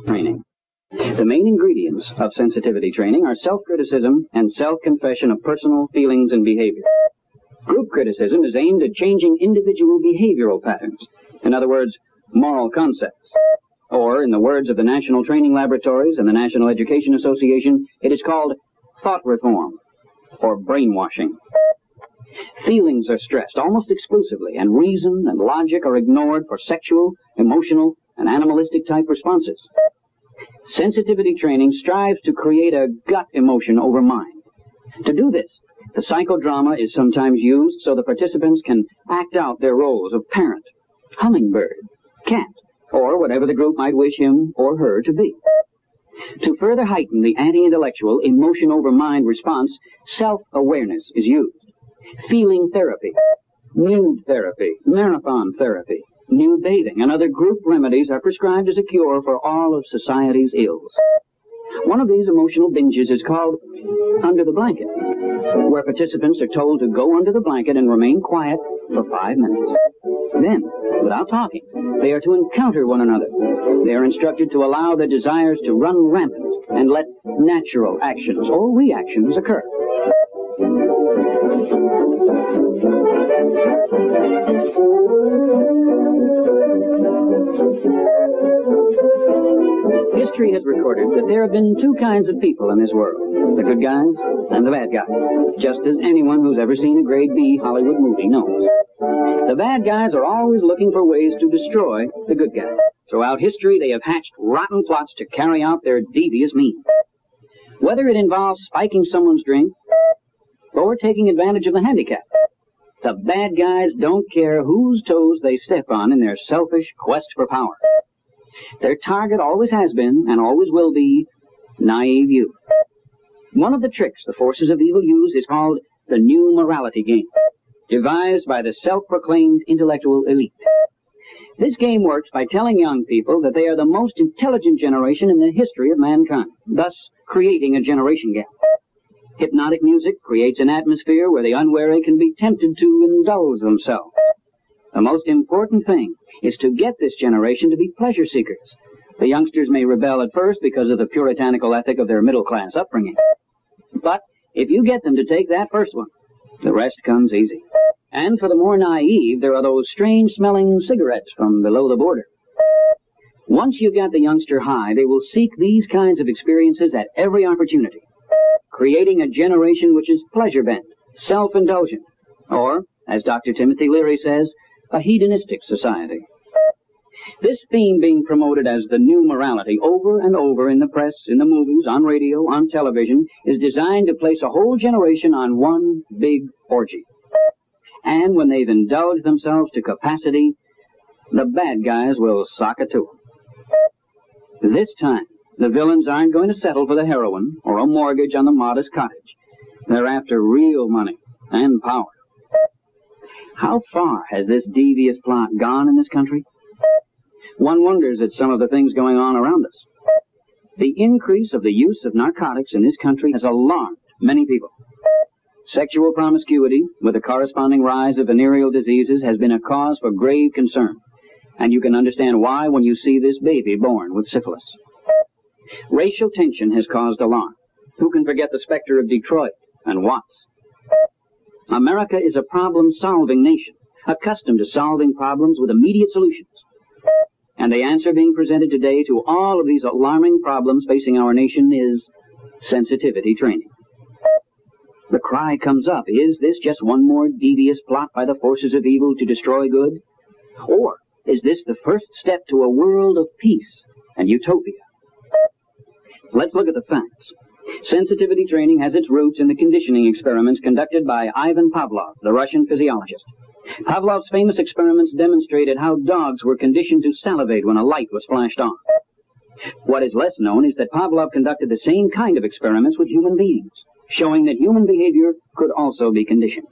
Training. The main ingredients of sensitivity training are self-criticism and self-confession of personal feelings and behavior. Group criticism is aimed at changing individual behavioral patterns. In other words, moral concepts. Or, in the words of the National Training Laboratories and the National Education Association, it is called thought reform, or brainwashing. Feelings are stressed almost exclusively, and reason and logic are ignored for sexual, emotional, and animalistic type responses. Sensitivity training strives to create a gut emotion over mind. To do this, the psychodrama is sometimes used so the participants can act out their roles of parent, hummingbird, cat, or whatever the group might wish him or her to be. To further heighten the anti-intellectual emotion over mind response, self-awareness is used. Feeling therapy, nude therapy, marathon therapy, nude bathing, and other group remedies are prescribed as a cure for all of society's ills. One of these emotional binges is called under the blanket, where participants are told to go under the blanket and remain quiet for 5 minutes. Then, without talking, they are to encounter one another. They are instructed to allow their desires to run rampant and let natural actions or reactions occur. History has recorded that there have been two kinds of people in this world, the good guys and the bad guys, just as anyone who's ever seen a grade B Hollywood movie knows. The bad guys are always looking for ways to destroy the good guys. Throughout history, they have hatched rotten plots to carry out their devious means. Whether it involves spiking someone's drink or taking advantage of the handicapped, the bad guys don't care whose toes they step on in their selfish quest for power. Their target always has been, and always will be, naive youth. One of the tricks the forces of evil use is called the new morality game, devised by the self-proclaimed intellectual elite. This game works by telling young people that they are the most intelligent generation in the history of mankind, thus creating a generation gap. Hypnotic music creates an atmosphere where the unwary can be tempted to indulge themselves. The most important thing is to get this generation to be pleasure seekers. The youngsters may rebel at first because of the puritanical ethic of their middle-class upbringing. But if you get them to take that first one, the rest comes easy. And for the more naive, there are those strange-smelling cigarettes from below the border. Once you've got the youngster high, they will seek these kinds of experiences at every opportunity, creating a generation which is pleasure-bent, self-indulgent, or, as Dr. Timothy Leary says, a hedonistic society. This theme being promoted as the new morality over and over in the press, in the movies, on radio, on television, is designed to place a whole generation on one big orgy. And when they've indulged themselves to capacity, the bad guys will sock it to them. This time, the villains aren't going to settle for the heroin or a mortgage on the modest cottage. They're after real money and power. How far has this devious plot gone in this country? One wonders at some of the things going on around us. The increase of the use of narcotics in this country has alarmed many people. Sexual promiscuity, with a corresponding rise of venereal diseases, has been a cause for grave concern. And you can understand why when you see this baby born with syphilis. Racial tension has caused alarm. Who can forget the specter of Detroit and Watts? America is a problem-solving nation, accustomed to solving problems with immediate solutions. And the answer being presented today to all of these alarming problems facing our nation is sensitivity training. The cry comes up, is this just one more devious plot by the forces of evil to destroy good? Or is this the first step to a world of peace and utopia? Let's look at the facts. Sensitivity training has its roots in the conditioning experiments conducted by Ivan Pavlov, the Russian physiologist. Pavlov's famous experiments demonstrated how dogs were conditioned to salivate when a light was flashed on. What is less known is that Pavlov conducted the same kind of experiments with human beings, showing that human behavior could also be conditioned.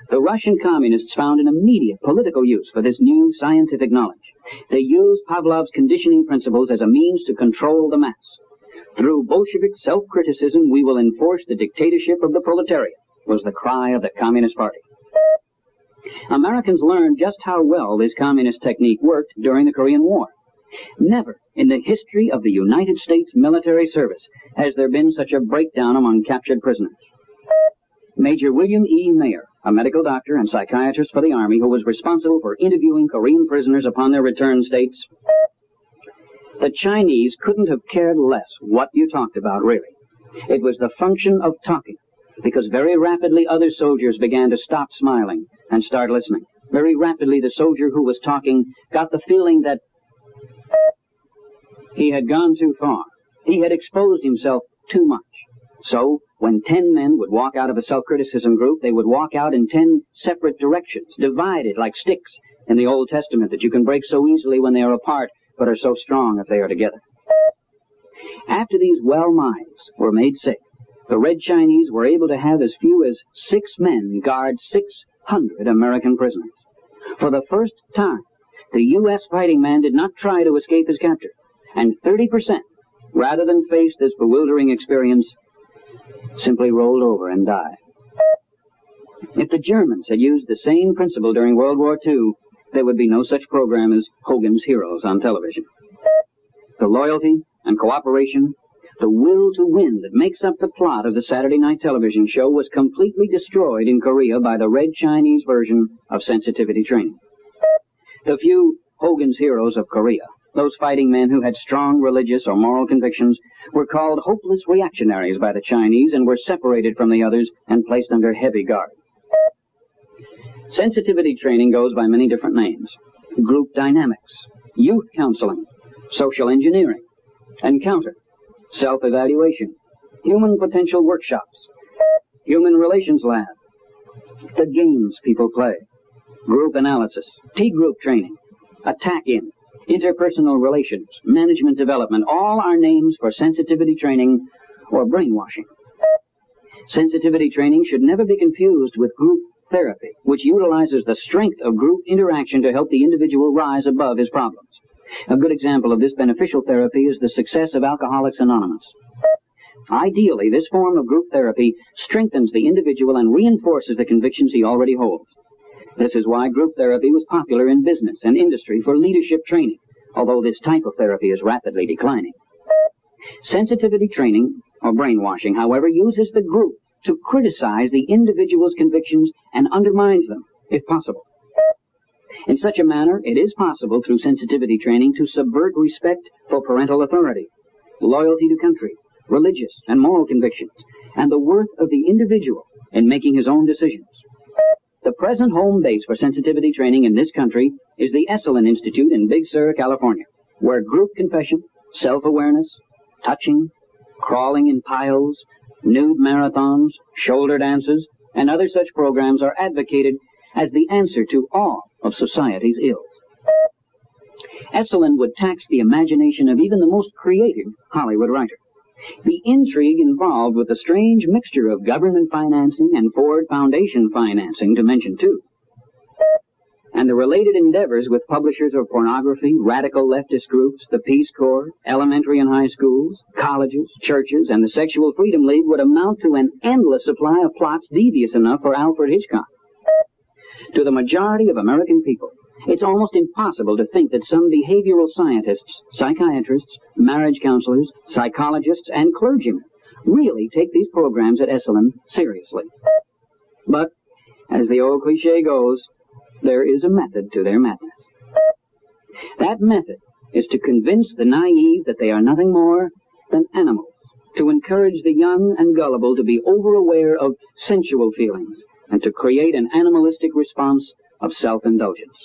The Russian communists found an immediate political use for this new scientific knowledge. They used Pavlov's conditioning principles as a means to control the mass. Through Bolshevik self-criticism, we will enforce the dictatorship of the proletariat, was the cry of the Communist Party. Americans learned just how well this communist technique worked during the Korean War. Never in the history of the United States military service has there been such a breakdown among captured prisoners. Major William E. Mayer, a medical doctor and psychiatrist for the Army who was responsible for interviewing Korean prisoners upon their return, states, "The Chinese couldn't have cared less what you talked about, really. It was the function of talking, because very rapidly other soldiers began to stop smiling and start listening. Very rapidly the soldier who was talking got the feeling that he had gone too far. He had exposed himself too much. So, when 10 men would walk out of a self-criticism group, they would walk out in 10 separate directions, divided like sticks in the Old Testament that you can break so easily when they are apart, but are so strong if they are together." After these well minds were made sick, the Red Chinese were able to have as few as 6 men guard 600 American prisoners. For the first time, the U.S. fighting man did not try to escape his capture, and 30%, rather than face this bewildering experience, simply rolled over and died. If the Germans had used the same principle during World War II, there would be no such program as Hogan's Heroes on television. The loyalty and cooperation, the will to win that makes up the plot of the Saturday night television show was completely destroyed in Korea by the Red Chinese version of sensitivity training. The few Hogan's Heroes of Korea, those fighting men who had strong religious or moral convictions, were called hopeless reactionaries by the Chinese and were separated from the others and placed under heavy guard. Sensitivity training goes by many different names: group dynamics, youth counseling, social engineering, encounter, self-evaluation, human potential workshops, human relations lab, the games people play, group analysis, T-group training, attack-in, interpersonal relations, management development, all are names for sensitivity training or brainwashing. Sensitivity training should never be confused with group therapy, which utilizes the strength of group interaction to help the individual rise above his problems. A good example of this beneficial therapy is the success of Alcoholics Anonymous. Ideally, this form of group therapy strengthens the individual and reinforces the convictions he already holds. This is why group therapy was popular in business and industry for leadership training, although this type of therapy is rapidly declining. Sensitivity training, or brainwashing, however, uses the group to criticize the individual's convictions and undermines them, if possible. In such a manner, it is possible through sensitivity training to subvert respect for parental authority, loyalty to country, religious and moral convictions, and the worth of the individual in making his own decisions. The present home base for sensitivity training in this country is the Esalen Institute in Big Sur, California, where group confession, self-awareness, touching, crawling in piles, nude marathons, shoulder dances, and other such programs are advocated as the answer to all of society's ills. Esalen would tax the imagination of even the most creative Hollywood writer. The intrigue involved with the strange mixture of government financing and Ford Foundation financing, to mention two, and the related endeavors with publishers of pornography, radical leftist groups, the Peace Corps, elementary and high schools, colleges, churches, and the Sexual Freedom League would amount to an endless supply of plots devious enough for Alfred Hitchcock. To the majority of American people, it's almost impossible to think that some behavioral scientists, psychiatrists, marriage counselors, psychologists, and clergymen really take these programs at Esalen seriously. But, as the old cliche goes, there is a method to their madness. That method is to convince the naive that they are nothing more than animals, to encourage the young and gullible to be over-aware of sensual feelings, and to create an animalistic response of self-indulgence.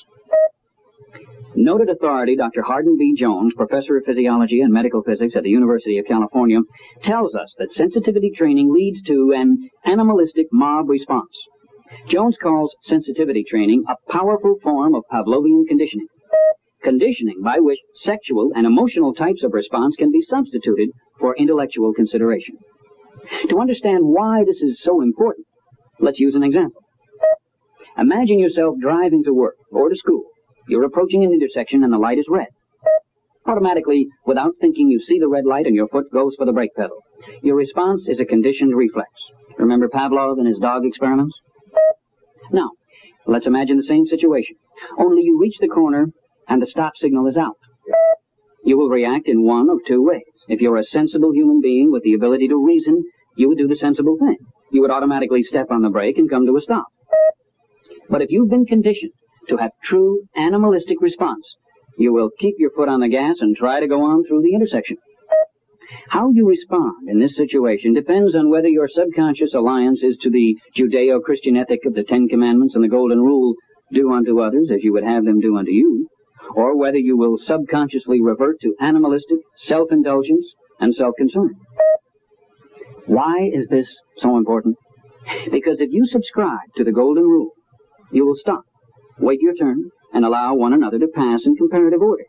Noted authority Dr. Hardin B. Jones, professor of physiology and medical physics at the University of California, tells us that sensitivity training leads to an animalistic mob response. Jones calls sensitivity training a powerful form of Pavlovian conditioning. Conditioning by which sexual and emotional types of response can be substituted for intellectual consideration. To understand why this is so important, let's use an example. Imagine yourself driving to work or to school. You're approaching an intersection and the light is red. Automatically, without thinking, you see the red light and your foot goes for the brake pedal. Your response is a conditioned reflex. Remember Pavlov and his dog experiments? Now, let's imagine the same situation. Only you reach the corner and the stop signal is out. You will react in one of two ways. If you're a sensible human being with the ability to reason, you would do the sensible thing. You would automatically step on the brake and come to a stop. But if you've been conditioned to have true animalistic response, you will keep your foot on the gas and try to go on through the intersection. How you respond in this situation depends on whether your subconscious alliance is to the Judeo-Christian ethic of the Ten Commandments and the Golden Rule, do unto others as you would have them do unto you, or whether you will subconsciously revert to animalistic self-indulgence and self-concern. Why is this so important? Because if you subscribe to the Golden Rule, you will stop, wait your turn, and allow one another to pass in comparative order.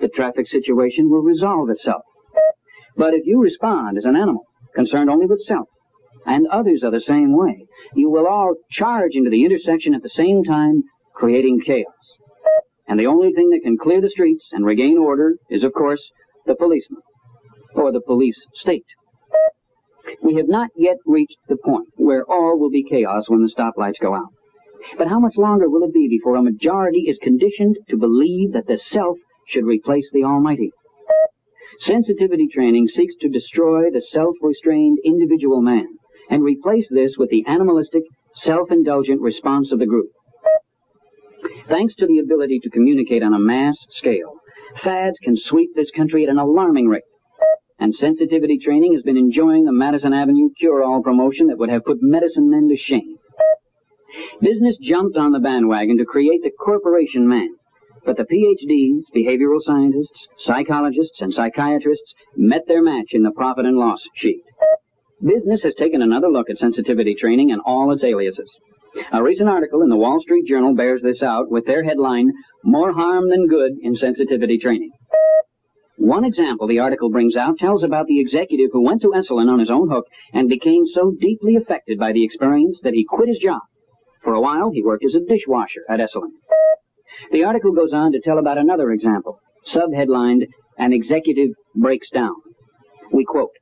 The traffic situation will resolve itself. But if you respond as an animal, concerned only with self, and others are the same way, you will all charge into the intersection at the same time, creating chaos. And the only thing that can clear the streets and regain order is, of course, the policeman, or the police state. We have not yet reached the point where all will be chaos when the stoplights go out. But how much longer will it be before a majority is conditioned to believe that the self should replace the Almighty? Sensitivity training seeks to destroy the self-restrained individual man and replace this with the animalistic, self-indulgent response of the group. Thanks to the ability to communicate on a mass scale, fads can sweep this country at an alarming rate. And sensitivity training has been enjoying the Madison Avenue cure-all promotion that would have put medicine men to shame. Business jumped on the bandwagon to create the corporation man. But the PhDs, behavioral scientists, psychologists, and psychiatrists met their match in the profit and loss sheet. Business has taken another look at sensitivity training and all its aliases. A recent article in the Wall Street Journal bears this out with their headline, "More Harm Than Good in Sensitivity Training." One example the article brings out tells about the executive who went to Esalen on his own hook and became so deeply affected by the experience that he quit his job. For a while, he worked as a dishwasher at Esalen. The article goes on to tell about another example, subheadlined, "An Executive Breaks Down." We quote,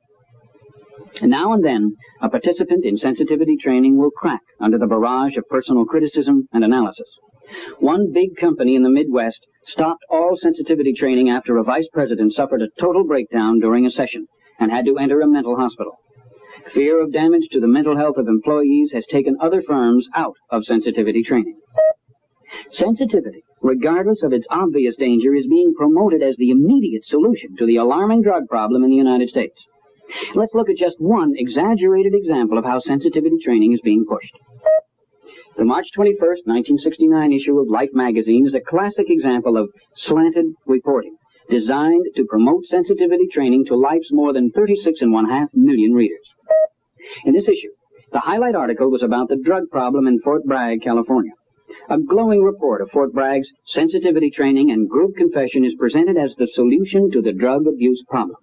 "Now and then, a participant in sensitivity training will crack under the barrage of personal criticism and analysis. One big company in the Midwest stopped all sensitivity training after a vice president suffered a total breakdown during a session and had to enter a mental hospital. Fear of damage to the mental health of employees has taken other firms out of sensitivity training. Sensitivity, regardless of its obvious danger, is being promoted as the immediate solution to the alarming drug problem in the United States. Let's look at just one exaggerated example of how sensitivity training is being pushed. The March 21st, 1969 issue of Life magazine is a classic example of slanted reporting, designed to promote sensitivity training to Life's more than 36.5 million readers. In this issue, the highlight article was about the drug problem in Fort Bragg, California. A glowing report of Fort Bragg's sensitivity training and group confession is presented as the solution to the drug abuse problem.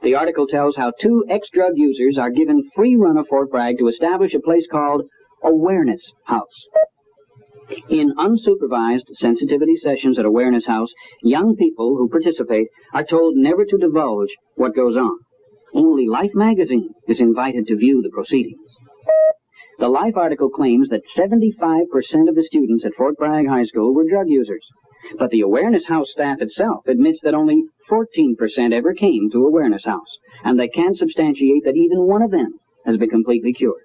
The article tells how 2 ex-drug users are given free run of Fort Bragg to establish a place called Awareness House. In unsupervised sensitivity sessions at Awareness House, young people who participate are told never to divulge what goes on. Only Life magazine is invited to view the proceedings. The Life article claims that 75% of the students at Fort Bragg High School were drug users. But the Awareness House staff itself admits that only 14% ever came to Awareness House, and they can't substantiate that even one of them has been completely cured.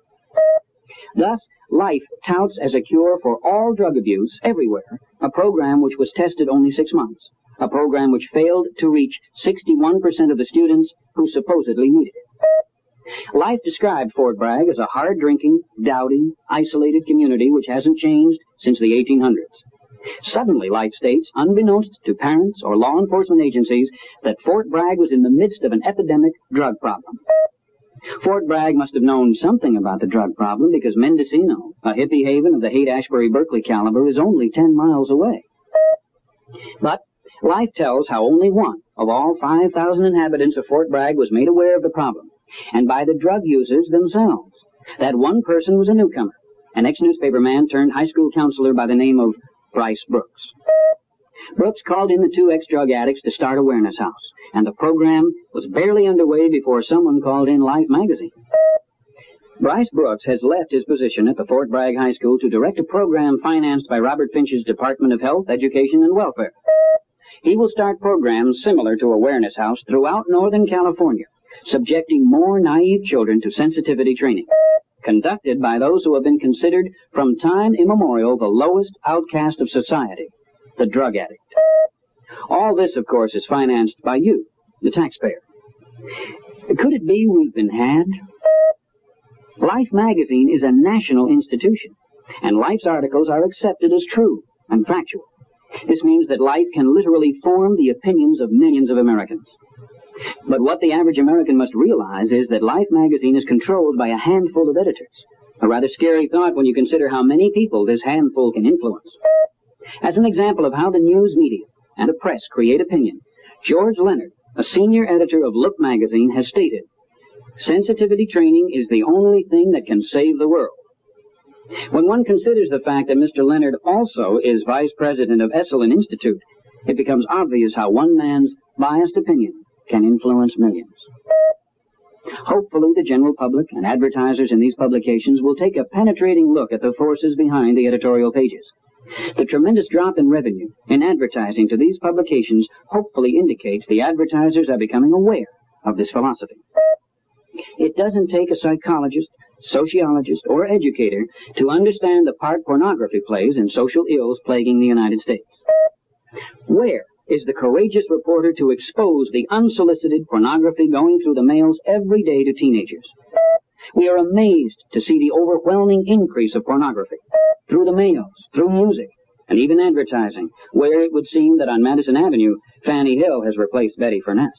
Thus, Life touts as a cure for all drug abuse everywhere a program which was tested only 6 months, a program which failed to reach 61% of the students who supposedly needed it. Life described Fort Bragg as a hard-drinking, doubting, isolated community which hasn't changed since the 1800s. Suddenly, Life states, unbeknownst to parents or law enforcement agencies, that Fort Bragg was in the midst of an epidemic drug problem. Fort Bragg must have known something about the drug problem because Mendocino, a hippie haven of the Haight-Ashbury-Berkeley caliber, is only 10 miles away. But Life tells how only one of all 5,000 inhabitants of Fort Bragg was made aware of the problem, and by the drug users themselves. That one person was a newcomer, an ex-newspaper man turned high school counselor by the name of Bryce Brooks. Brooks called in the 2 ex-drug addicts to start Awareness House, and the program was barely underway before someone called in Life magazine. Bryce Brooks has left his position at the Fort Bragg High School to direct a program financed by Robert Finch's Department of Health, Education, and Welfare. He will start programs similar to Awareness House throughout Northern California, subjecting more naive children to sensitivity training, conducted by those who have been considered from time immemorial the lowest outcast of society, the drug addict. All this, of course, is financed by you, the taxpayer. Could it be we've been had? Life magazine is a national institution, and Life's articles are accepted as true and factual. This means that Life can literally form the opinions of millions of Americans. But what the average American must realize is that Life magazine is controlled by a handful of editors. A rather scary thought when you consider how many people this handful can influence. As an example of how the news media and the press create opinion, George Leonard, a senior editor of Look magazine, has stated, "Sensitivity training is the only thing that can save the world." When one considers the fact that Mr. Leonard also is vice president of Esalen Institute, it becomes obvious how one man's biased opinion can influence millions. Hopefully the general public and advertisers in these publications will take a penetrating look at the forces behind the editorial pages. The tremendous drop in revenue in advertising to these publications hopefully indicates the advertisers are becoming aware of this philosophy. It doesn't take a psychologist, sociologist, or educator to understand the part pornography plays in social ills plaguing the United States. Where is the courageous reporter to expose the unsolicited pornography going through the mails every day to teenagers? We are amazed to see the overwhelming increase of pornography through the mails, through music, and even advertising, where it would seem that on Madison Avenue, Fannie Hill has replaced Betty Furness.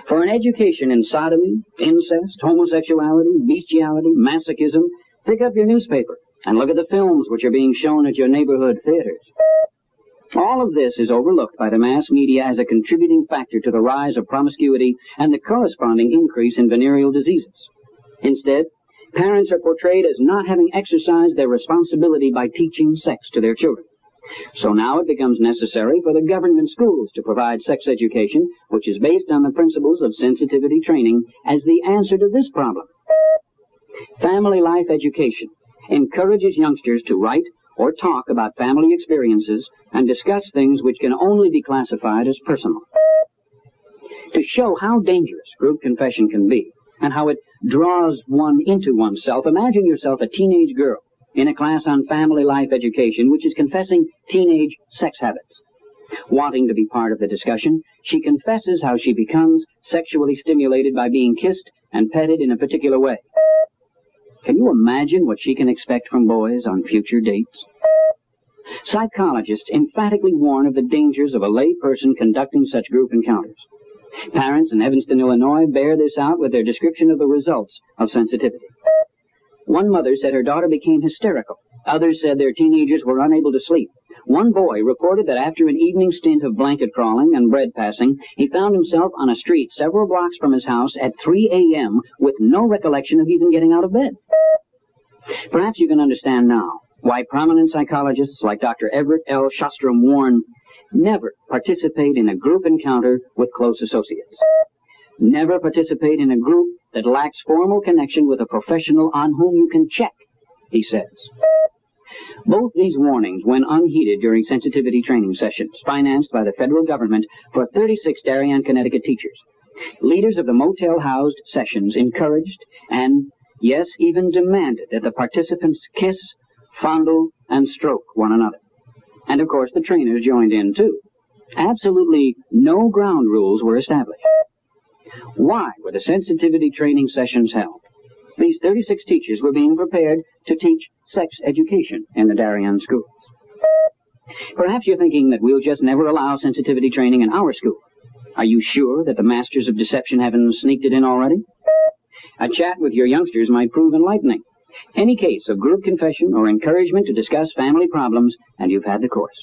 For an education in sodomy, incest, homosexuality, bestiality, masochism, pick up your newspaper and look at the films which are being shown at your neighborhood theaters. All of this is overlooked by the mass media as a contributing factor to the rise of promiscuity and the corresponding increase in venereal diseases. Instead, parents are portrayed as not having exercised their responsibility by teaching sex to their children. So now it becomes necessary for the government schools to provide sex education, which is based on the principles of sensitivity training, as the answer to this problem. Family life education encourages youngsters to write or talk about family experiences and discuss things which can only be classified as personal. To show how dangerous group confession can be and how it draws one into oneself, imagine yourself a teenage girl in a class on family life education which is confessing teenage sex habits. Wanting to be part of the discussion, she confesses how she becomes sexually stimulated by being kissed and petted in a particular way. Can you imagine what she can expect from boys on future dates? Psychologists emphatically warn of the dangers of a lay person conducting such group encounters. Parents in Evanston, Illinois, bear this out with their description of the results of sensitivity. One mother said her daughter became hysterical. Others said their teenagers were unable to sleep. One boy reported that after an evening stint of blanket crawling and bread passing, he found himself on a street several blocks from his house at 3 a.m. with no recollection of even getting out of bed. Perhaps you can understand now why prominent psychologists like Dr. Everett L. Shostrom warn, never participate in a group encounter with close associates. Never participate in a group that lacks formal connection with a professional on whom you can check, he says. Both these warnings went unheeded during sensitivity training sessions financed by the federal government for 36 Darien, Connecticut teachers. Leaders of the motel-housed sessions encouraged and, yes, even demanded that the participants kiss, fondle, and stroke one another. And of course the trainers joined in too. Absolutely no ground rules were established. Why were the sensitivity training sessions held? These 36 teachers were being prepared to teach sex education in the Darien schools. Perhaps you're thinking that we'll just never allow sensitivity training in our school. Are you sure that the masters of deception haven't sneaked it in already? A chat with your youngsters might prove enlightening. Any case of group confession or encouragement to discuss family problems, and you've had the course.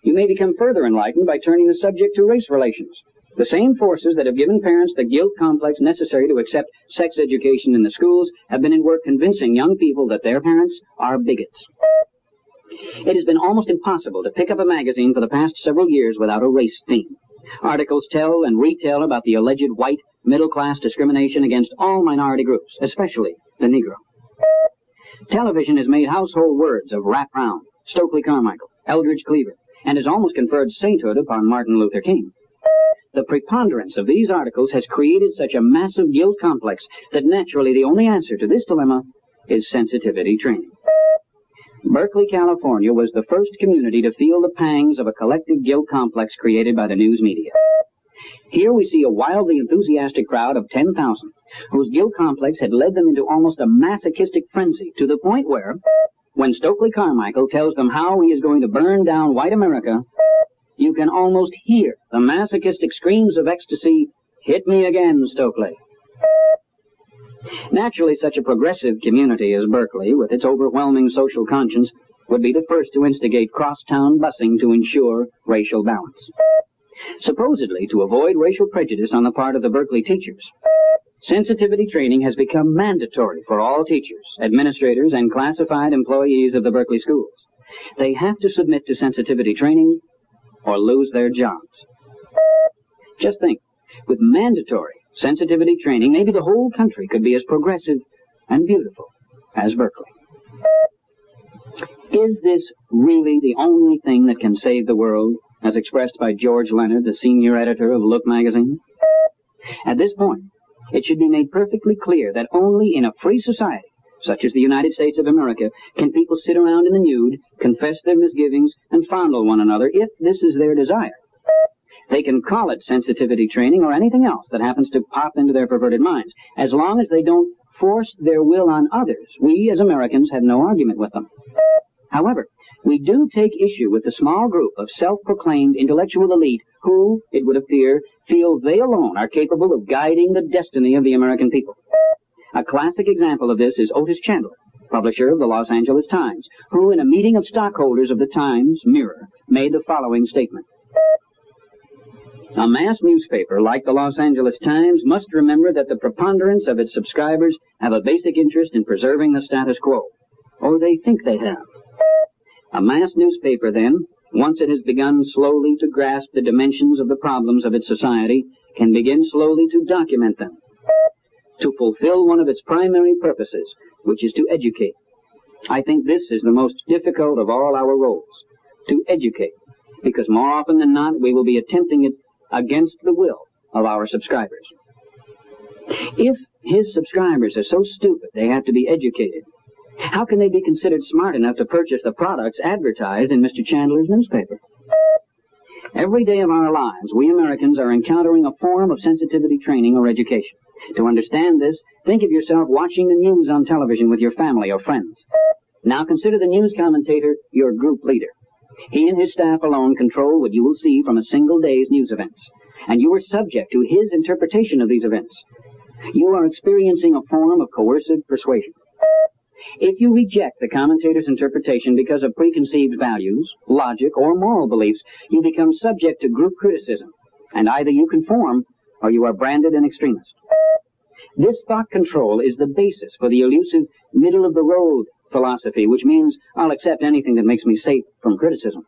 You may become further enlightened by turning the subject to race relations. The same forces that have given parents the guilt complex necessary to accept sex education in the schools have been at work convincing young people that their parents are bigots. It has been almost impossible to pick up a magazine for the past several years without a race theme. Articles tell and retell about the alleged white, middle-class discrimination against all minority groups, especially the Negro. Television has made household words of Rat Brown, Stokely Carmichael, Eldridge Cleaver, and has almost conferred sainthood upon Martin Luther King. The preponderance of these articles has created such a massive guilt complex that naturally the only answer to this dilemma is sensitivity training. Berkeley, California was the first community to feel the pangs of a collective guilt complex created by the news media. Here we see a wildly enthusiastic crowd of 10,000 whose guilt complex had led them into almost a masochistic frenzy, to the point where, when Stokely Carmichael tells them how he is going to burn down white America, you can almost hear the masochistic screams of ecstasy, "Hit me again, Stokely." Naturally, such a progressive community as Berkeley, with its overwhelming social conscience, would be the first to instigate cross-town busing to ensure racial balance. Supposedly to avoid racial prejudice on the part of the Berkeley teachers, sensitivity training has become mandatory for all teachers, administrators, and classified employees of the Berkeley schools. They have to submit to sensitivity training or lose their jobs. Just think, with mandatory sensitivity training, maybe the whole country could be as progressive and beautiful as Berkeley. Is this really the only thing that can save the world, as expressed by George Leonard, the senior editor of Look magazine? At this point, it should be made perfectly clear that only in a free society, such as the United States of America, can people sit around in the nude, confess their misgivings, and fondle one another if this is their desire. They can call it sensitivity training or anything else that happens to pop into their perverted minds. As long as they don't force their will on others, we as Americans have no argument with them. However, we do take issue with the small group of self-proclaimed intellectual elite who, it would appear, feel they alone are capable of guiding the destiny of the American people. A classic example of this is Otis Chandler, publisher of the Los Angeles Times, who in a meeting of stockholders of the Times Mirror made the following statement. A mass newspaper like the Los Angeles Times must remember that the preponderance of its subscribers have a basic interest in preserving the status quo, or they think they have. A mass newspaper, then, once it has begun slowly to grasp the dimensions of the problems of its society, can begin slowly to document them, to fulfill one of its primary purposes, which is to educate. I think this is the most difficult of all our roles, to educate, because more often than not we will be attempting it against the will of our subscribers. If his subscribers are so stupid they have to be educated, how can they be considered smart enough to purchase the products advertised in Mr. Chandler's newspaper? Every day of our lives, we Americans are encountering a form of sensitivity training or education. To understand this, think of yourself watching the news on television with your family or friends. Now consider the news commentator your group leader. He and his staff alone control what you will see from a single day's news events, and you are subject to his interpretation of these events. You are experiencing a form of coercive persuasion. If you reject the commentator's interpretation because of preconceived values, logic, or moral beliefs, you become subject to group criticism, and either you conform or you are branded an extremist. This thought control is the basis for the elusive middle-of-the-road philosophy, which means I'll accept anything that makes me safe from criticism.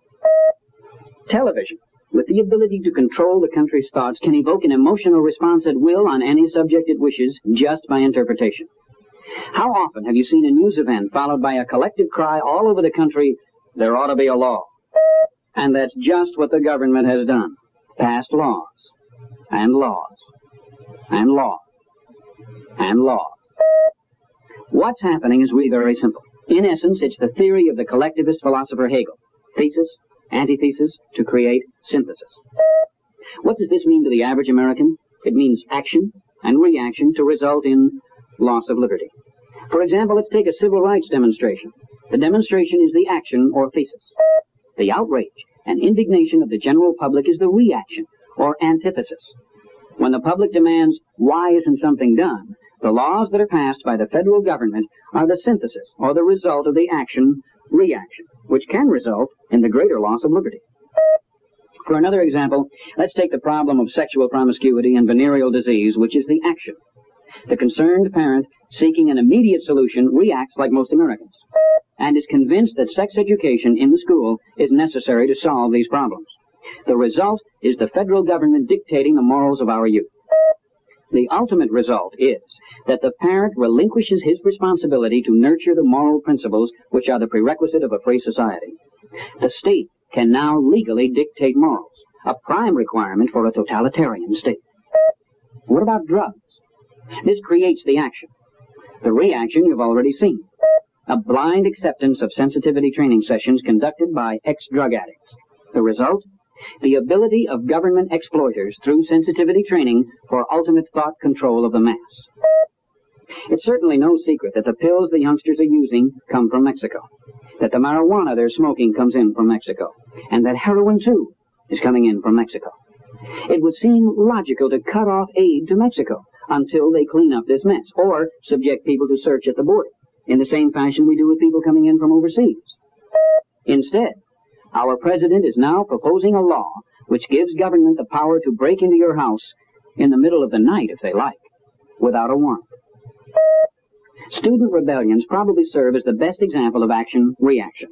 Television, with the ability to control the country's thoughts, can evoke an emotional response at will on any subject it wishes just by interpretation. How often have you seen a news event followed by a collective cry all over the country, "There ought to be a law"? And that's just what the government has done. Passed laws, and laws, and laws, and laws. What's happening is really very simple. In essence, it's the theory of the collectivist philosopher Hegel. Thesis, antithesis, to create synthesis. What does this mean to the average American? It means action and reaction to result in loss of liberty. For example, let's take a civil rights demonstration. The demonstration is the action or thesis. The outrage and indignation of the general public is the reaction or antithesis. When the public demands, "Why isn't something done?" the laws that are passed by the federal government are the synthesis or the result of the action-reaction, which can result in the greater loss of liberty. For another example, let's take the problem of sexual promiscuity and venereal disease, which is the action. The concerned parent seeking an immediate solution reacts like most Americans and is convinced that sex education in the school is necessary to solve these problems. The result is the federal government dictating the morals of our youth. The ultimate result is that the parent relinquishes his responsibility to nurture the moral principles which are the prerequisite of a free society. The state can now legally dictate morals, a prime requirement for a totalitarian state. What about drugs? This creates the action. The reaction you've already seen. A blind acceptance of sensitivity training sessions conducted by ex-drug addicts. The result? The ability of government exploiters through sensitivity training for ultimate thought control of the mass. It's certainly no secret that the pills the youngsters are using come from Mexico, that the marijuana they're smoking comes in from Mexico, and that heroin, too, is coming in from Mexico. It would seem logical to cut off aid to Mexico until they clean up this mess, or subject people to search at the border, in the same fashion we do with people coming in from overseas. Instead, our president is now proposing a law which gives government the power to break into your house in the middle of the night, if they like, without a warrant. Student rebellions probably serve as the best example of action-reaction.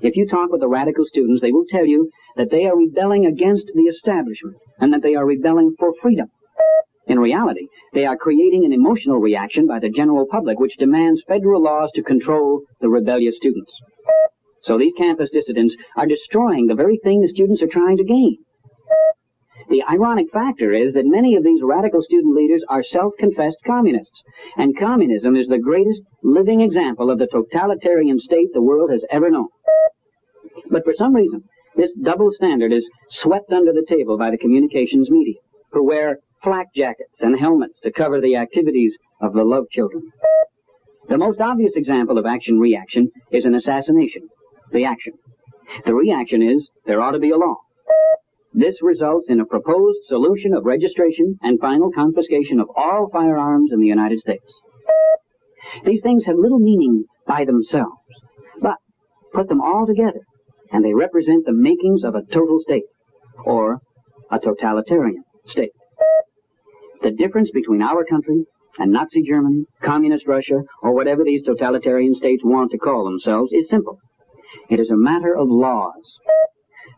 If you talk with the radical students, they will tell you that they are rebelling against the establishment and that they are rebelling for freedom. In reality, they are creating an emotional reaction by the general public which demands federal laws to control the rebellious students. So these campus dissidents are destroying the very thing the students are trying to gain. The ironic factor is that many of these radical student leaders are self-confessed communists, and communism is the greatest living example of the totalitarian state the world has ever known. But for some reason, this double standard is swept under the table by the communications media, who wear flak jackets and helmets to cover the activities of the love children. The most obvious example of action-reaction is an assassination, the action. The reaction is there ought to be a law. This results in a proposed solution of registration and final confiscation of all firearms in the United States. These things have little meaning by themselves, but put them all together, and they represent the makings of a total state, or a totalitarian state. The difference between our country and Nazi Germany, Communist Russia, or whatever these totalitarian states want to call themselves is simple. It is a matter of laws.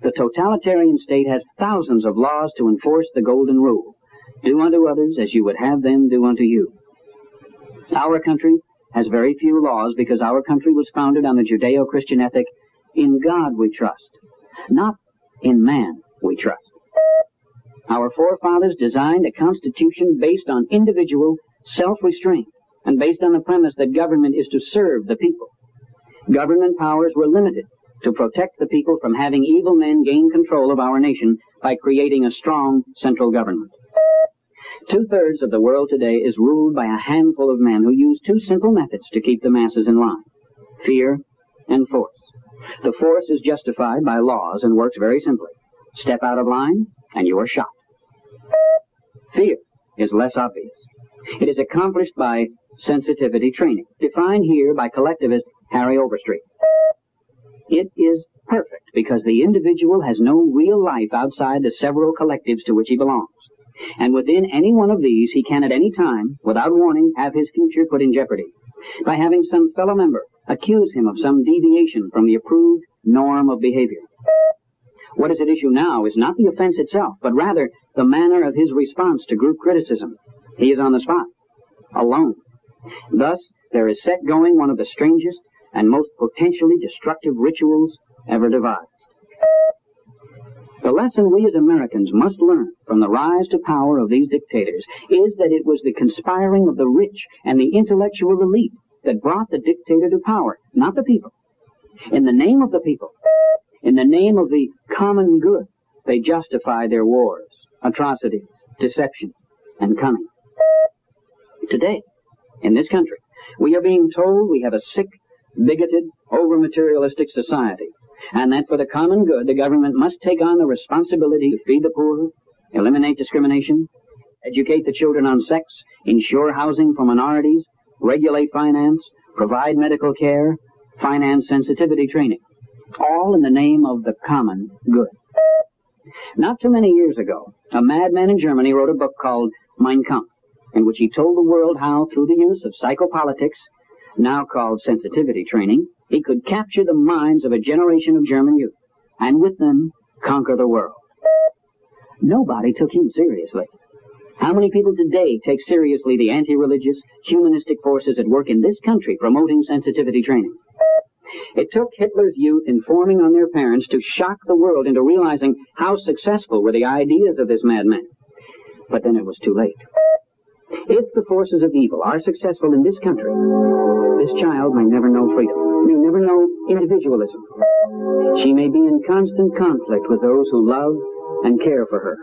The totalitarian state has thousands of laws to enforce the golden rule. Do unto others as you would have them do unto you. Our country has very few laws because our country was founded on the Judeo-Christian ethic, in God we trust, not in man we trust. Our forefathers designed a constitution based on individual self-restraint and based on the premise that government is to serve the people. Government powers were limited to protect the people from having evil men gain control of our nation by creating a strong central government. 2/3 of the world today is ruled by a handful of men who use two simple methods to keep the masses in line: fear and force. The force is justified by laws and works very simply. Step out of line and you are shot. Fear is less obvious. It is accomplished by sensitivity training, defined here by collectivist Harry Overstreet. It is perfect because the individual has no real life outside the several collectives to which he belongs. And within any one of these, he can at any time, without warning, have his future put in jeopardy by having some fellow member accuse him of some deviation from the approved norm of behavior. What is at issue now is not the offense itself, but rather the manner of his response to group criticism. He is on the spot, alone. Thus, there is set going one of the strangest and most potentially destructive rituals ever devised. The lesson we as Americans must learn from the rise to power of these dictators is that it was the conspiring of the rich and the intellectual elite that brought the dictator to power, not the people. In the name of the people, in the name of the common good, they justify their wars, atrocities, deception, and cunning. Today, in this country, we are being told we have a sick, bigoted, over-materialistic society, and that for the common good, the government must take on the responsibility to feed the poor, eliminate discrimination, educate the children on sex, ensure housing for minorities, regulate finance, provide medical care, finance sensitivity training, all in the name of the common good. Not too many years ago, a madman in Germany wrote a book called Mein Kampf, in which he told the world how, through the use of psychopolitics, now called sensitivity training, he could capture the minds of a generation of German youth, and with them, conquer the world. Nobody took him seriously. How many people today take seriously the anti-religious, humanistic forces at work in this country promoting sensitivity training? It took Hitler's youth informing on their parents to shock the world into realizing how successful were the ideas of this madman. But then it was too late. If the forces of evil are successful in this country, this child may never know freedom, may never know individualism. She may be in constant conflict with those who love and care for her.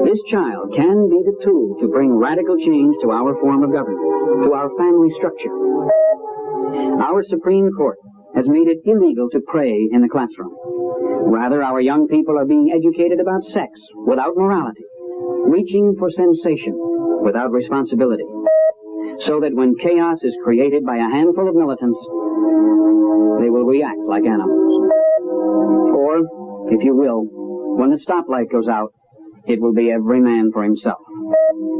This child can be the tool to bring radical change to our form of government, to our family structure. Our Supreme Court has made it illegal to pray in the classroom. Rather, our young people are being educated about sex without morality, reaching for sensation without responsibility, so that when chaos is created by a handful of militants, they will react like animals. Or, if you will, when the stoplight goes out, it will be every man for himself.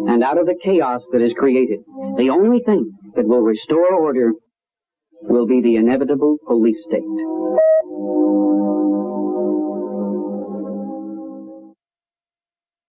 And out of the chaos that is created, the only thing that will restore order will be the inevitable police state.